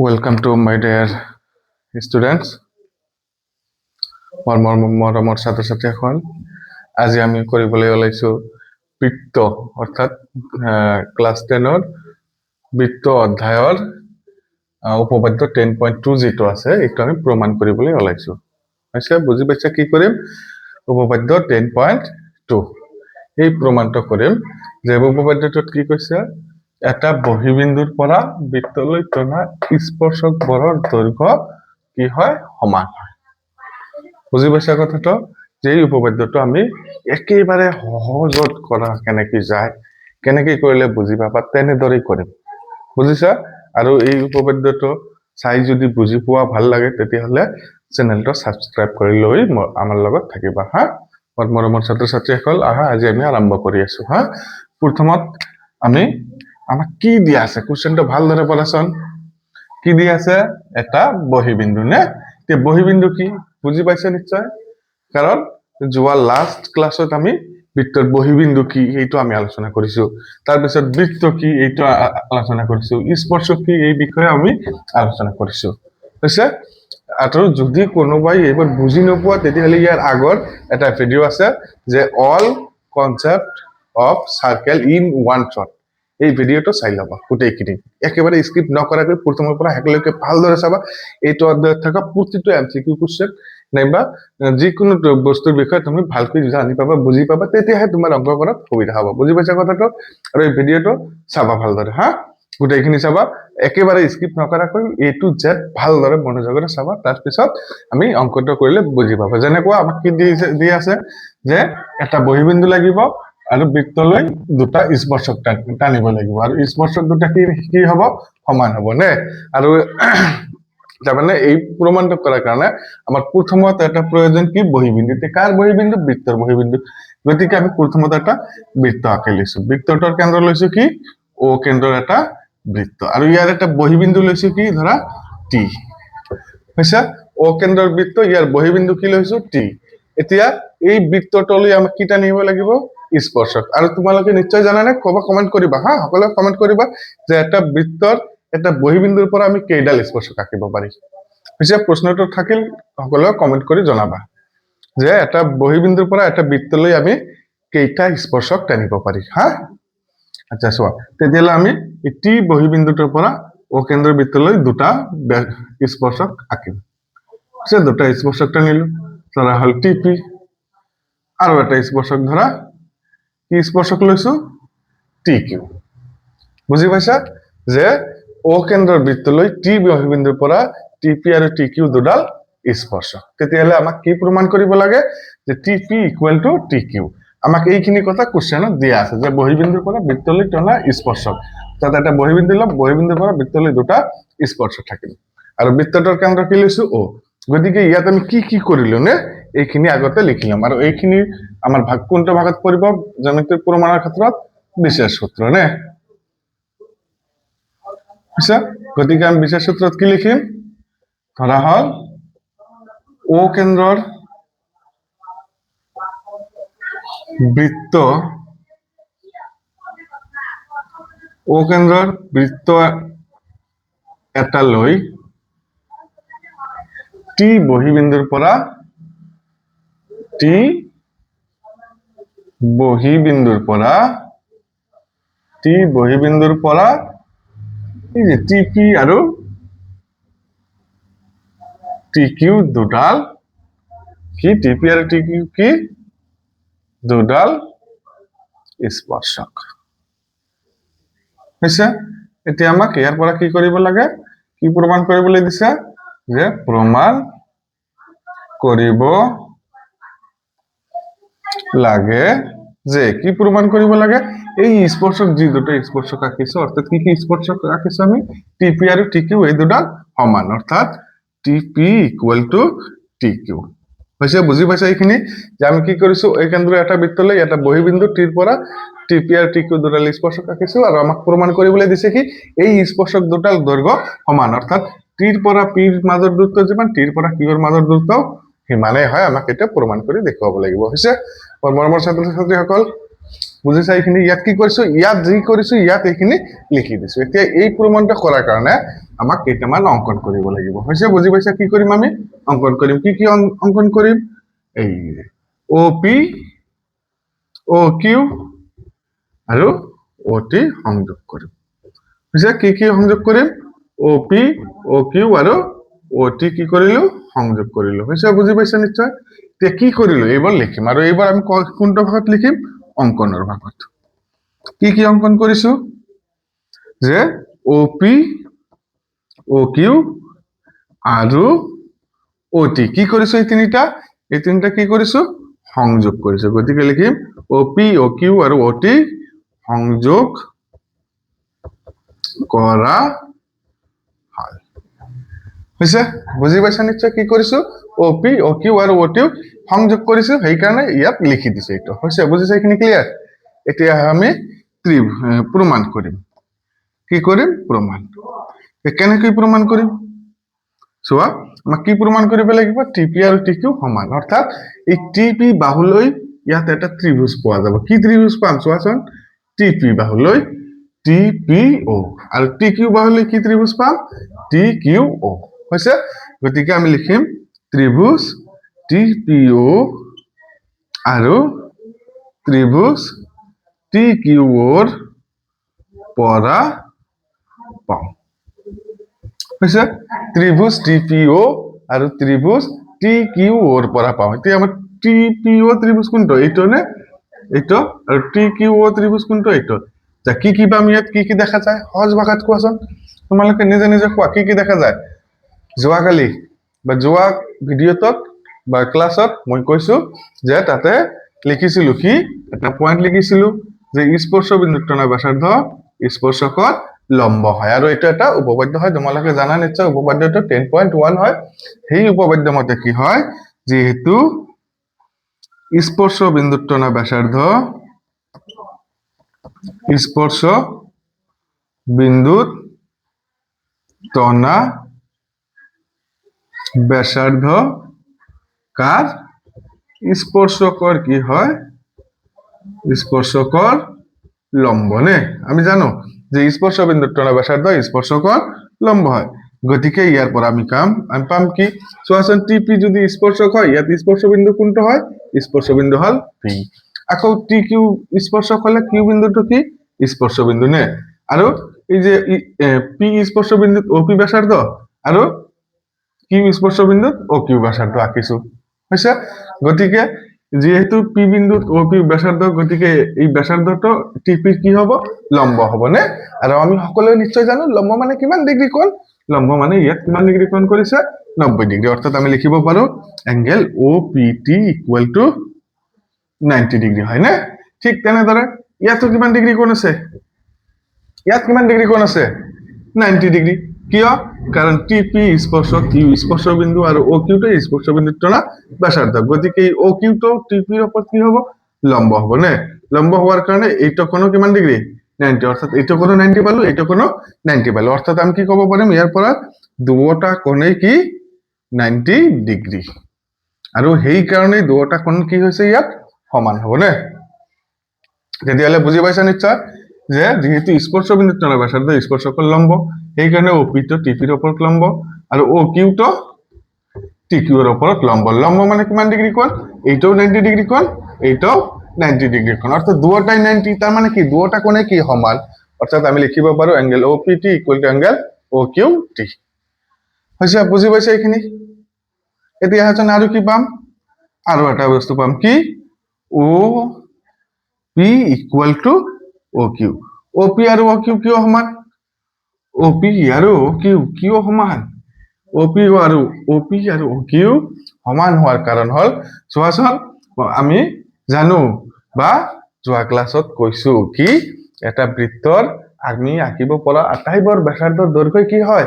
Welcome to my dear students. মৰমৰ ছাত্ৰ ছাত্ৰীসকল, আজি আমি কৰিবলৈ ওলাইছো বৃত্ত অৰ্থাৎ ক্লাছ 10ৰ বৃত্ত অধ্যায়ৰ উপপাদ্য 10.2 যিটো আছে এইটো আমি প্ৰমাণ কৰিবলৈ ওলাইছো। আচ্ছা, বুজি পাইছা কি কৰিম? উপপাদ্য 10.2 এই প্ৰমাণটো কৰিম যে উপপাদ্যটোত কি কৈছে, এটা বহিবিন্দুৰ পৰা বৃত্তলৈ টনা স্পৰ্শক বলৰ দৈৰ্ঘ্য কি হয়? সমান হয়। বুজি পাইছা কথাটো? যে এই উপপাদ্যটো আমি একেবাৰে সহজত কৰা কেনেকৈ যায়, কেনেকৈ কৰিলে বুজি পাবা, তেনেদৰেই কৰিম। বুজিছা? আৰু এই উপপাদ্যটো চাই যদি বুজি পোৱা ভাল লাগে তেতিয়াহ'লে চেনেলটো ছাবস্ক্ৰাইব কৰি লৈ আমাৰ লগত থাকিবা। হা, মৰমৰ ছাত্ৰ ছাত্ৰীসকল, আহা আজি আমি আৰম্ভ কৰি আছো। হা, প্ৰথমত আমাক কি দিয়া আছে? কুৱেশ্যনটো ভালদৰে পঢ়াচোন। কি দিয়া আছে? এটা বহিবিন্দু নে? এতিয়া বহিবিন্দু কি বুজি পাইছে নিশ্চয়, কাৰণ যোৱা লাষ্ট ক্লাছত আমি বৃত্তৰ বহিবিন্দু কি এইটো আমি আলোচনা কৰিছো, তাৰপিছত বৃত্ত কি এইটো আলোচনা কৰিছো, স্পৰ্শক কি এই বিষয়ে আমি আলোচনা কৰিছো। হৈছে? আৰু যদি কোনোবাই এইবাৰ বুজি নোপোৱা তেতিয়াহ'লে ইয়াৰ আগৰ এটা ভিডিঅ' আছে যে all concept of circle in one shot, এই ভিডিঅ'টো চাই ল'বা গোটেইখিনি, একেবাৰে স্কিপ নকৰাকৈ প্ৰথমৰ পৰা শেষলৈকে ভালদৰে চাবা। এইটো অধ্যায়ত থকা প্ৰতিটো MCQ কুৱেশ্যন নাইবা যিকোনো বস্তুৰ বিষয়ে তুমি ভালকৈ জানি পাবা, বুজি পাবা, তেতিয়াহে তোমাৰ অংক কৰাত সুবিধা হ'ব। বুজি পাইছা কথাটো? আৰু এই ভিডিঅ'টো চাবা ভালদৰে। হা, গোটেইখিনি চাবা, একেবাৰে স্কিপ নকৰাকৈ A to Z ভালদৰে মনোযোগেৰে চাবা, তাৰপিছত আমি অংকটো কৰিলে বুজি পাবা। যেনেকুৱা আমাক কি দি আছে যে এটা বহিবিন্দু লাগিব আৰু বৃত্তলৈ দুটা স্পৰ্শক টানিব লাগিব, আৰু স্পৰ্শক দুটা কি হ'ব? সমান হ'ব নে? আৰু তাৰমানে এই প্ৰমাণটো কৰাৰ কাৰণে আমাৰ প্ৰথমত এটা প্ৰয়োজন কি? বহিবিন্দু। কাৰ বহিবিন্দু? বৃত্তৰ বহিবিন্দু। গতিকে আমি প্ৰথমত এটা বৃত্ত আঁকি লৈছো। বৃত্তটোৰ কেন্দ্ৰ লৈছো কি? O কেন্দ্ৰৰ এটা বৃত্ত, আৰু ইয়াৰ এটা বহিবিন্দু লৈছো কি? ধৰা T। হৈছে? O কেন্দ্ৰৰ বৃত্ত, ইয়াৰ বহিবিন্দু কি লৈছো? T। এতিয়া এই বৃত্তটোলৈ আমাক কি টানিব লাগিব? স্পৰ্শক। আৰু তোমালোকে নিশ্চয় জানানে? কমেন্ট কৰিবা। হা, সকলোৱে কমেন্ট কৰিবা যে এটা বৃত্তৰ এটা বহিবিন্দুৰ পৰা আমি কেইডাল স্পৰ্শক আঁকিব পাৰি। পিছে প্ৰশ্নটো থাকিল, সকলোৱে কমেন্ট কৰি জনাবা যে এটা বহিবিন্দুৰ পৰা এটা বৃত্তলৈ আমি কেইটা স্পৰ্শক টানিব পাৰি। হা, আচ্ছা চোৱা, তেতিয়াহ'লে আমি টি বহিবিন্দুটোৰ পৰা O কেন্দ্ৰৰ বৃত্তলৈ দুটা স্পৰ্শক আঁকিম। দুটা স্পৰ্শক টানিলো, ধৰা হল TP, আৰু এটা স্পৰ্শক ধৰা কি স্পৰ্শক লৈছো? TQ। বুজি পাইছা যে O কেন্দ্ৰৰ বৃত্তলৈ T বহিবিন্দুৰ পৰা TP আৰু TQ দুডাল স্পৰ্শক। তেতিয়াহ'লে আমাক কি প্ৰমাণ কৰিব লাগে? যে TP ইকুৱেল টু TQ। আমাক এইখিনি কথা কুৱেশ্যনত দিয়া আছে যে বহিবিন্দুৰ পৰা বৃত্তলৈ টনা স্পৰ্শক। তাত এটা বহিবিন্দু ল'ম, বহিবিন্দুৰ পৰা বৃত্তলৈ দুটা স্পৰ্শক থাকিব, আৰু বৃত্তটোৰ কেন্দ্ৰ কি লৈছো? O। গতিকে ইয়াত আমি কি কৰিলো নে? এইখিনি আগতে লিখি ল'ম, আৰু এইখিনি আমাৰ কোনটো ভাগত পৰিব? জ্যামিতিক প্ৰমাণৰ ক্ষেত্ৰত বিশেষ সূত্ৰ নে? গতিকে আমি বিশেষ সূত্ৰত কি লিখিম? ধৰা হল O কেন্দ্ৰৰ বৃত্ত, O কেন্দ্ৰৰ বৃত্ত এটা লৈ T বহিবিন্দুৰ পৰা এই যে TP আৰু TQ দুডাল কি? TP আৰু TQ কি? দুডাল স্পৰ্শক। হৈছে? এতিয়া আমাক ইয়াৰ পৰা কি কৰিব লাগে? কি প্ৰমাণ কৰিবলৈ দিছে? যে প্ৰমাণ কৰিব লাগে যে কি প্ৰমাণ কৰিব লাগে? এই স্পৰ্শক যি দুটা স্পৰ্শক আঁকিছো, অৰ্থাৎ কি স্পৰ্শক আঁকিছো আমি? TP আৰু TQ এই দুডাল সমান, অৰ্থাৎ TP ইকুৱেল টু TQ। হৈছে? বুজি পাইছা এইখিনি? যে আমি কি কৰিছো? এই কেন্দ্ৰৰ এটা বৃত্তলৈ এটা বহিবিন্দু টিৰ পৰা TP আৰু TQ দুডাল স্পৰ্শক আঁকিছো, আৰু আমাক প্ৰমাণ কৰিবলৈ দিছে কি? এই স্পৰ্শক দুডাল দৈৰ্ঘ্য সমান, অৰ্থাৎ টিৰ পৰা পিৰ মাজৰ দূৰত্ব যিমান, টিৰ পৰা কিউৰ মাজৰ দূৰত্ব সিমানেই হয়। আমাক এটা প্ৰমাণ কৰি দেখুৱাব লাগিব। হৈছে? মৰমৰ ছাত্ৰ ছাত্ৰীসকল, বুজিছা এইখিনি? ইয়াত কি কৰিছো, ইয়াত যি কৰিছো ইয়াত এইখিনি লিখি দিছো। এতিয়া এই প্ৰমাণটো কৰাৰ কাৰণে আমাক কেইটামান অংকন কৰিব লাগিব। হৈছে? বুজি পাইছা? কি কৰিম আমি? অংকন কৰিম। কি কি অংকন কৰিম? এই অ পি, অ কিউ আৰু অ টি সংযোগ কৰিম। হৈছে? কি কি সংযোগ কৰিম? অ পি, অ কিউ আৰু অ টি কি কৰিলো? সংযোগ কৰিলো। হৈছে? বুজি পাইছা নিশ্চয়? এতিয়া কি কৰিলো এইবাৰ লিখিম, আৰু এইবাৰ আমি কোনটো ভাগত লিখিম? অংকনৰ ভাগত। কি কি অংকন কৰিছো? যে অ পি, অ কিউ আৰু অ টি কি কৰিছো? এই তিনিটা কি কৰিছো? সংযোগ কৰিছো। গতিকে লিখিম অ পি, অ কিউ আৰু অ টি সংযোগ কৰা হয়। হৈছে? বুজি পাইছা নিশ্চয়? কি কৰিছো? অ পি, অ কিউ আৰু অ টিও সংযোগ কৰিছো, সেইকাৰণে ইয়াত লিখি দিছো এইটো। হৈছে? বুজিছা? এইখিনি ক্লিয়াৰ? এতিয়া আমি প্ৰমাণ কৰিম। কি কৰিম? প্ৰমাণ। কেনেকৈ প্ৰমাণ কৰিম? চোৱা, আমাক কি প্ৰমাণ কৰিব লাগিব? টিপি আৰু টিকিউ সমান, অৰ্থাৎ এই টিপি বাহুলৈ ইয়াত এটা ত্ৰিভুজ পোৱা যাব। কি ত্ৰিভুজ পাম? চোৱাচোন, টিপি বাহুলৈ টি পি অ, আৰু টি কিউ বাহুলৈ কি ত্ৰিভুজ পাম? টি কিউ অ। হৈছে? গতিকে আমি লিখিম ত্ৰিভুজ টি পি অ আৰু ত্ৰিভুজ টি কিউ অৰ পৰা পাওঁ। হৈছে? ত্ৰিভুজ টি পি অ আৰু ত্ৰিভুজ টি কিউ অৰ পৰা পাওঁ। এতিয়া আমাৰ টি পি অ ত্ৰিভুজ কোনটো? এইটো নে এইটো? আৰু টি কিউ অ ত্ৰিভুজ কোনটো? এইটো। কি কি পাম ইয়াত? কি কি দেখা যায়? সহজ ভাষাত কোৱাচোন, তোমালোকে নিজে নিজে কোৱা। কি কি দেখা যায়? যোৱাকালি বা যোৱা ভিডিঅ'টোত বা ক্লাছত মই কৈছো যে তাতে লিখিছিলো কি? এটা পইণ্ট লিখিছিলো যে স্পৰ্শ বিন্দুত টনা ব্যাসাৰ্ধ স্পৰ্শকৰ লম্ব হয়, আৰু এইটো এটা উপপাদ্য হয়। তোমালোকে জানা নিশ্চয় উপপাদ্যটো 10.1 হয়। সেই উপপাদ্য মতে কি হয়? যেহেতু স্পর্শ বিন্দুর টনা ব্যাসার্ধ স্পর্শ বিন্দুর টনা ব্যাসার্ধ কার স্পর্শকর কি হয়? স্পর্শকর লম্ব নে? আমি জানো যে স্পর্শ বিন্দুর টনা ব্যাসার্ধ স্পর্শকর লম্ব হয়। গতিকে ইয়াৰ পৰা আমি পাম কি? চোৱাচোন, টিপি যদি স্পৰ্শক হয়, ইয়াত স্পৰ্শ বিন্দু কোনটো হয়? স্পৰ্শ বিন্দু হল পি। আকৌ টি কিউ স্পৰ্শক হলে কিউ বিন্দুটো কি? স্পৰ্শ বিন্দু নে? আৰু এই যে পি স্পৰ্শ বিন্দুত অ পি ব্যাসাৰ্ধ আৰু কিউ স্পৰ্শ বিন্দুত অ কিউ ব্যাসার্ধ আঁকিছো। হৈছে? গতিকে যেহেতু পি বিন্দুত অ পি ব্যাসার্ধ, গতিকে এই ব্যাসার্ধটো টিপিৰ কি হব? লম্ব হব নে? আৰু আমি সকলোৱে নিশ্চয় জানো লম্ব মানে কিমান ডিগ্ৰী কোণ? লম্ব মানে ইয়াত কিমান ডিগ্ৰী কোণ কৰিছে? 90 ডিগ্ৰী। অৰ্থাৎ আমি লিখিব পাৰো angle O P T equal two 90 degree, হয় নে? ঠিক তেনেদৰে ইয়াতো কিমান ডিগ্ৰী কোণ আছে? ইয়াত কিমান ডিগ্ৰী কোণ আছে? 90 ডিগ্ৰী। কিয়? কাৰণ টিপি স্পৰ্শ কিউ স্পৰ্শ বিন্দু আৰু অ কিউটো স্পৰ্শ বিন্দুৰ টনা ব্যাসাৰ্ধ। গতিকে অ কিউটো টিপিৰ ওপৰত কি হব? লম্ব হব নে? লম্ব হওয়াৰ কাৰণে এইটো কোনো কিমান ডিগ্ৰী? 90। অর্থাৎ এইটো কোনো 90 পালো, এইটো কোনো 90 পালো। অর্থাৎ আমি কি কব পাৰিম? ইয়াৰ পৰা দুটা কোণেই কি? 90 ডিগ্ৰী। আৰু সেই কাৰণে দুটা কোণ কি হৈছে? ইয়াত সমান হব নে? তেতিয়াহলে বুজি পাইছা নিশ্চয় যে যেহেতু স্পর্শ বিন্দুর টনা ব্যাসার্ধ স্পৰ্শকৰ লম্ব, সেইকাৰণে অ পি টো টিপিৰ ওপৰত লম্ব আৰু অ কিউটো টি কিউৰ ওপৰত লম্ব। লম্ব মানে কিমান ডিগ্ৰী কোণ? এইটাও 90 ডিগ্ৰী কোণ, এইটাও 90 ডিগ্ৰী কোণ। অৰ্থাৎ দুটাই 90, তাৰ মানে কি দুটা কোণে কি সমান? অৰ্থাৎ আমি লিখিব পাৰো angle O P T equal to angle O Q T. হৈছে? বুজি পাইছে এইখিনি? এতিয়া আচোন আৰু কি পাম? আৰু এটা বস্তু পাম কি? O P equal to O Q. O P আৰু অ কিউ কিয় সমান? অ পি আৰু অ কিউ কিয় সমান? অ পি আৰু অ কিউ সমান হোৱাৰ কাৰণ হল, চোৱাচোন, আমি জানো বা যোৱা ক্লাছত কৈছো কি এটা বৃত্তৰ আমি আঁকিব পৰা আটাইবোৰ ব্যাসাৰ্ধৰ দৈৰ্ঘ্য কি হয়?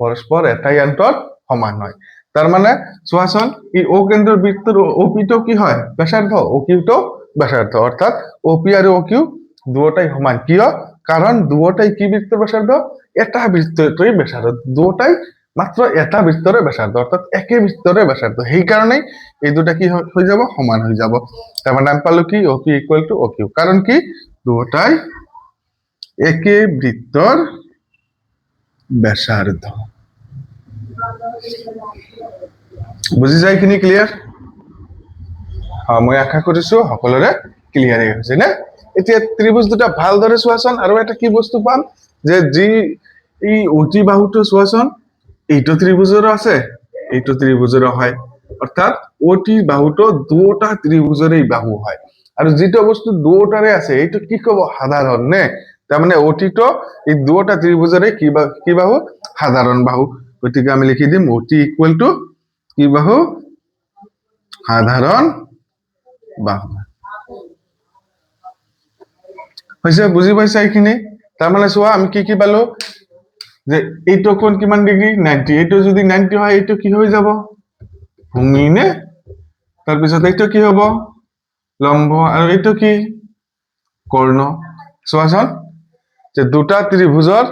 পৰস্পৰ এটাই আনটোৰ সমান হয়। তাৰ মানে চোৱাচোন, এই ও কেন্দ্ৰৰ বৃত্তৰ অ পিটো কি হয়? ব্যাসাৰ্ধ। অ কিউটো ব্যাসাৰ্ধ। অৰ্থাৎ অ পি আৰু অ কিউ দুটাই সমান। কিয়? কারণ দুটাই কি বৃত্তের ব্যাসার্ধ? এটা বৃত্তই ব্যাসার্ধ। দুটাই মাত্র এটা বৃত্তরে ব্যাসার্ধ, অর্থাৎ একে বৃত্তরে ব্যাসার্ধ। সেই কারণেই এই দুটা কি হয়ে যাব, সমান হয়ে যাব। তার মানে আমি পালো কি OP ইকুয়াল টু OQ, কারণ কি দুটাই একে বৃত্তর ব্যাসার্ধ। বুজি যায় এইখিনি ক্লিয়াৰ? মই আশা কৰিছো সকলোৰে ক্লিয়াৰ হৈছে নে? এতিয়া ত্ৰিভুজ দুটা ভালদৰে চোৱাচোন, আৰু এটা কি বস্তু পাম যে যি এই অতি বাহুটো চোৱাচোন, এইটো ত্রিভুজেরও আছে, এইটো ত্রিভুজেরও হয়, অর্থাৎ অতি বাহুটো দুটা ত্রিভুজেরই বাহু হয়। আর যেটা বস্তু দুটারে আছে এইটো কি কব, সাধারণ নে? তার মানে অতিটো এই দুটা ত্রিভুজেরই কি বাহু, সাধারণ বাহু। গতিকে আমি লিখি দিম অতি ইকুয়াল টু কি বাহু, সাধারণ বাহু। হৈছে, বুজি পাইছা এইখিনি? তার মানে চোৱা আমি কি পালো যে এইটো কোণ কিমান ডিগ্ৰী, 90। এইটো যদি 90 হয় এইটো কি হৈ যাব, ভূমি নে? তাৰপিছত এইটো কি হ'ব, লম্ব, আৰু এইটো কি, কৰ্ণ। চোৱাচোন যে দুটা ত্ৰিভুজৰ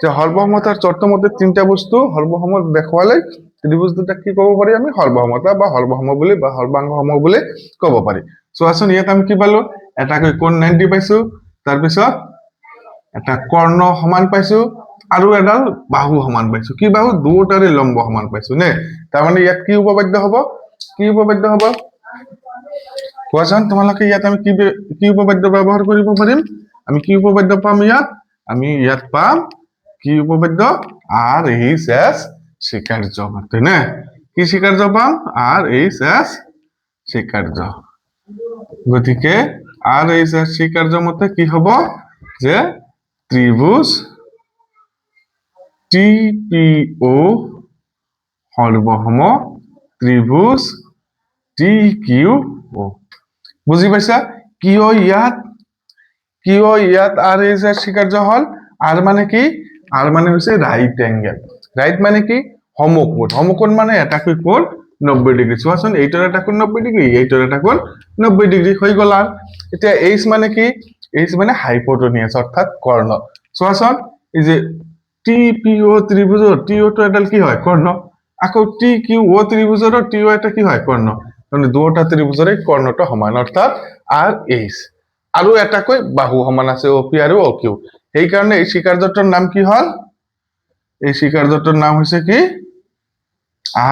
যে সৰ্বসমতাৰ চৰ্তমতে তিনটা বস্তু সৰ্বসম দেখুৱালে ত্ৰিভুজ দুটা কি ক'ব পাৰি আমি, সৰ্বসমতা বা সৰ্বসম বুলি বা সৰ্বাংগ সম বুলি ক'ব পাৰি। চোৱাচোন ইয়াত আমি কি পালো, এটাকৈ কোণ 90 পাইছো, তাৰপিছত এটা কৰ্ণ সমান পাইছো, আৰু এডাল বাহু সমান পাইছো। কি বাহু, দুটাৰে লম্ব সমান পাইছো নে? তাৰমানে ইয়াত কি উপপাদ্য হ'ব, কি উপপাদ্য হ'ব কোৱাচোন তোমালোকে? ইয়াত আমি কি উপপাদ্য ব্যৱহাৰ কৰিব পাৰিম? আমি কি উপপাদ্য পাম ইয়াত? আমি ইয়াত পাম কি উপপাদ্য, RHS স্বীকার্য, তাই না? কি স্বীকার্য পাম, RHS স্বীকার্য। গতিকে RHS স্বীকার্য মতে কি হ'ব যে ত্রিভুজ TPO সর্বসম ত্রিভুজ TQO। বুজি পাইছা? কিয় ইয়াত RHS স্বীকার্য হল? আর মানে কি, আর মানে হচ্ছে রাইট এঙ্গেল। রাইট মানে কি, সমকোণ। সমকোণ মানে এটাকৈ কোণ 90 ডিগ্ৰী। চোৱাচোন এইটোৰ এটা কোণ 90 ডিগ্ৰী, এইটোৰ এটা কোণ 90 ডিগ্ৰী হৈ গল। আৰ এতিয়া H মানে কি, H মানে হাইপোটেনিয়াস অৰ্থাৎ কৰ্ণ। চোৱাচোন এই যে TPO ত্ৰিভুজৰ TO টো এডাল কি হয়, কৰ্ণ। আকৌ TQO ত্ৰিভুজৰ TO এটা কি হয়, কৰ্ণ। মানে দুটা ত্ৰিভুজৰে কৰ্ণটো সমান, অৰ্থাৎ RH। আৰু এটাকৈ বাহু সমান আছে OP আৰু OQ। সেই কাৰণে এই স্বীকাৰ্যটোৰ নাম কি হল, এই স্বীকাৰ্যটোৰ নাম হৈছে কি,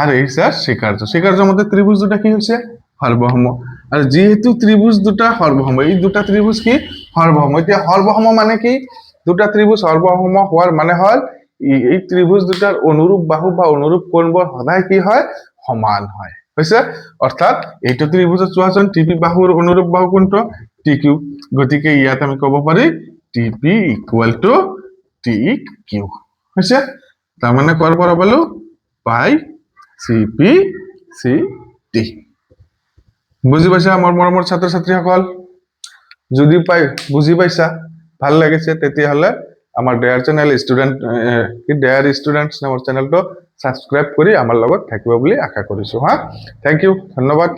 RHS স্বীকার্য। স্বীকার্য মতে ত্রিভুজ দুটা কি হৈছে, সর্বসম। আর যেহেতু ত্রিভুজ দুটা সর্বসম, এই দুটা ত্রিভুজ কি সর্বসম। এতিয়া সর্বসম মানে কি, দুটা ত্রিভুজ সর্বসম হওয়ার মানে হল এই ত্রিভুজ দুটার অনুরূপ বাহু বা অনুরূপ কোণবোৰ সদায় কি হয়, সমান হয়। হৈছে, অৰ্থাৎ এইটো ত্ৰিভুজত চোৱাচোন TP বাহুৰ অনুৰূপ বাহু কোনটো, TQ। গতিকে ইয়াত আমি কব পাৰি TP ইকুয়াল টু TQ। হৈছে, তাৰ মানে কোৱাৰ পৰা পালো পাই CPCD। বুজি পাইছা মোৰ মৰমৰ ছাত্ৰ ছাত্ৰীসকল? যদি বুজি পাইছা, ভাল লাগিছে, তেতিয়াহ'লে আমাৰ ডেয়াৰ চেনেল ডেয়াৰ ষ্টুডেণ্টছ নামৰ চেনেলটো সাবস্ক্ৰাইব কৰি আমাৰ লগত থাকিব বুলি আশা কৰিছো। হা, থেংক ইউ, ধন্যবাদ।